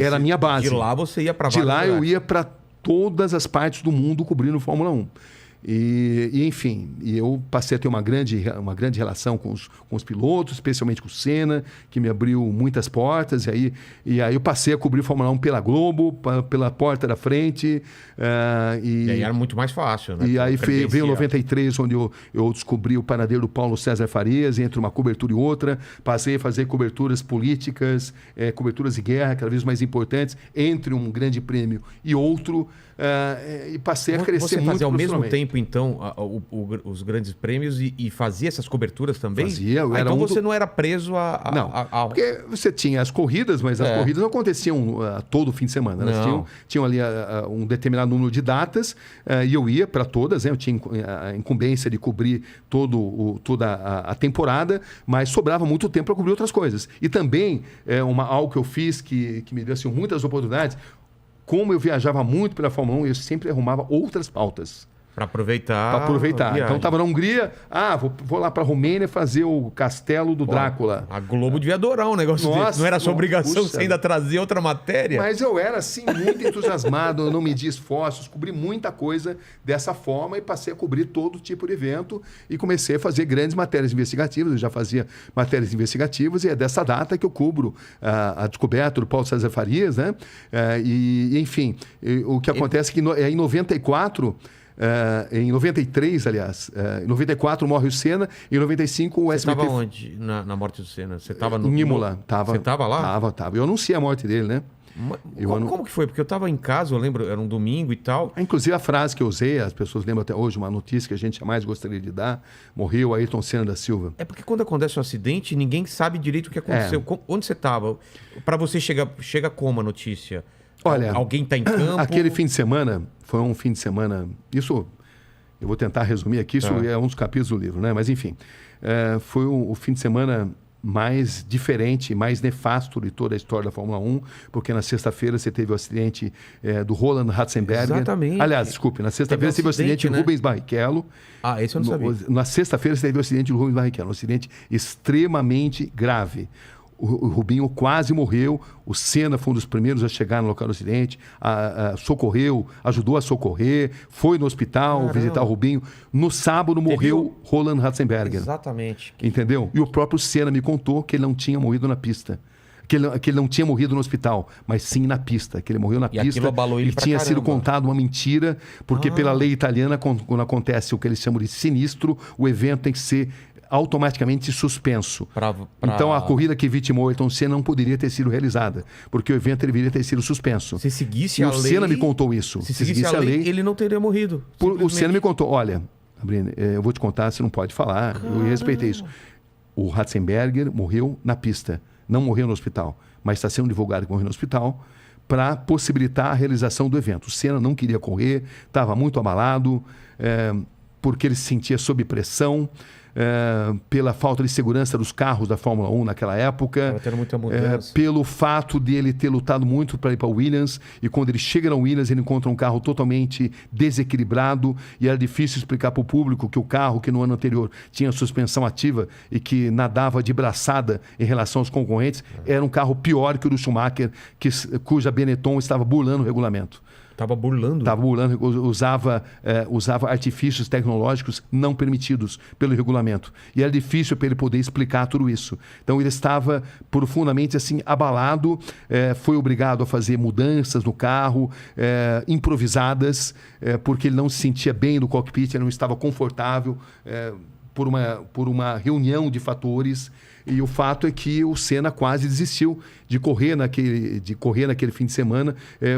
Era a minha base. De lá você ia para De lá eu ia para todas as partes do mundo cobrindo Fórmula 1. Enfim, eu passei a ter uma grande relação com os pilotos, especialmente com o Senna, que me abriu muitas portas. E aí eu passei a cobrir Fórmula 1 pela Globo, pela porta da frente. E aí era muito mais fácil, né? E aí veio 93, onde eu descobri o paradeiro do Paulo César Farias, entre uma cobertura e outra. Passei a fazer coberturas políticas, coberturas de guerra, cada vez mais importantes, entre um grande prêmio e outro. E passei a crescer muito. Você fazia ao mesmo tempo, então, os grandes prêmios e fazia essas coberturas também? Fazia. Então você não era preso Não, porque você tinha as corridas, mas as corridas não aconteciam todo fim de semana. Elas tinham ali um determinado número de datas e eu ia para todas. Eu tinha a incumbência de cobrir toda a temporada, mas sobrava muito tempo para cobrir outras coisas. E também, algo que eu fiz que me deu assim, muitas oportunidades. Como eu viajava muito pela Fórmula 1, eu sempre arrumava outras pautas. Para aproveitar. Então estava na Hungria, vou lá para a Romênia fazer o castelo do Drácula. A Globo devia adorar um negócio desse. Não era sua obrigação você ainda trazer outra matéria? Mas eu era assim muito entusiasmado, eu não medi esforços, cobri muita coisa dessa forma e passei a cobrir todo tipo de evento e comecei a fazer grandes matérias investigativas. Eu já fazia matérias investigativas e é dessa data que eu cubro a descoberta do Paulo César Farias, né? Enfim, o que acontece é que em 94... em 93, aliás, em 94 morre o Senna, em 95 o SBT... Você estava onde na morte do Senna? Você estava no... Em Imola. Você estava lá? Tava. Eu anunciei a morte dele, né? Como que foi? Porque eu estava em casa, eu lembro, era um domingo e tal. Inclusive a frase que eu usei, as pessoas lembram até hoje, uma notícia que a gente jamais gostaria de dar, morreu Ayrton Senna da Silva. É porque quando acontece um acidente, ninguém sabe direito o que aconteceu. Onde você estava? Para você chega como a notícia? Olha, alguém está em campo? Aquele fim de semana, foi um fim de semana... Isso, eu vou tentar resumir aqui, isso é um dos capítulos do livro, né? Mas enfim, foi o fim de semana mais diferente, mais nefasto de toda a história da Fórmula 1, porque na sexta-feira você teve o acidente do Roland Ratzenberger. Exatamente. Aliás, desculpe, na sexta-feira você teve o acidente do Rubens Barrichello. Esse eu não sabia. Na sexta-feira você teve o acidente do Rubens Barrichello, um acidente extremamente grave. O Rubinho quase morreu, o Senna foi um dos primeiros a chegar no local do acidente, socorreu, ajudou a socorrer, foi no hospital visitar o Rubinho. No sábado morreu Roland Ratzenberger. Exatamente. Entendeu? E o próprio Senna me contou que ele não tinha morrido na pista. Que ele não tinha morrido no hospital, mas sim na pista, que ele morreu na pista e tinha sido contado uma mentira, porque pela lei italiana, quando acontece o que eles chamam de sinistro, o evento tem que ser automaticamente suspenso. Então a corrida que vitimou Ayrton Senna não poderia ter sido realizada, porque o evento deveria ter sido suspenso. Se seguisse a lei... O Senna me contou isso. Se seguisse a lei, ele não teria morrido. O Senna me contou, olha, Sabrina, eu vou te contar, você não pode falar, eu respeitei isso. O Ratzenberger morreu na pista, não morreu no hospital, mas está sendo divulgado que morreu no hospital para possibilitar a realização do evento. O Senna não queria correr, estava muito abalado, porque ele se sentia sob pressão, pela falta de segurança dos carros da Fórmula 1 naquela época, pelo fato de ele ter lutado muito para ir para o Williams, e quando ele chega na Williams ele encontra um carro totalmente desequilibrado e era difícil explicar para o público que o carro que no ano anterior tinha suspensão ativa e que nadava de braçada em relação aos concorrentes, era um carro pior que o do Schumacher, cuja Benetton estava burlando o regulamento. Estava burlando? Estava burlando, usava artifícios tecnológicos não permitidos pelo regulamento. E era difícil para ele poder explicar tudo isso. Então ele estava profundamente assim, abalado, foi obrigado a fazer mudanças no carro, improvisadas, porque ele não se sentia bem no cockpit, ele não estava confortável por uma reunião de fatores. E o fato é que o Senna quase desistiu de correr naquele fim de semana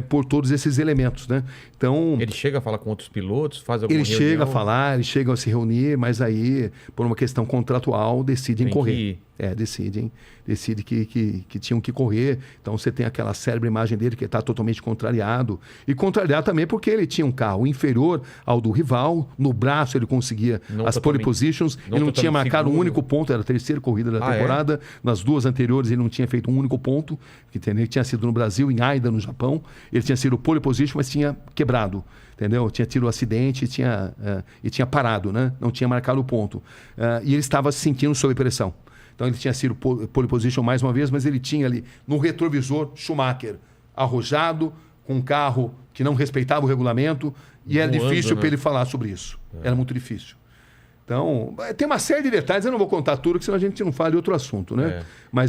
por todos esses elementos, né? Então, ele chega a falar com outros pilotos, faz alguma reunião? Ele chega a falar, eles chegam a se reunir, mas aí, por uma questão contratual, decidem correr. Decidem que tinham que correr. Então você tem aquela célebre imagem dele que está totalmente contrariado. E contrariado também porque ele tinha um carro inferior ao do rival. No braço ele conseguia as pole positions. Ele não tinha marcado um único ponto. Era a terceira corrida da temporada. Nas duas anteriores ele não tinha feito um único ponto. Que tinha sido no Brasil, em Aida, no Japão. Ele tinha sido pole position, mas tinha quebrado. Entendeu? Tinha tido um acidente e tinha parado, né? Não tinha marcado o ponto. E ele estava se sentindo sob pressão. Então ele tinha sido pole position mais uma vez, mas ele tinha ali no retrovisor Schumacher, arrojado, com um carro que não respeitava o regulamento, e era difícil para ele falar sobre isso. Era muito difícil. Então, tem uma série de detalhes, eu não vou contar tudo, porque senão a gente não fala de outro assunto, né? Mas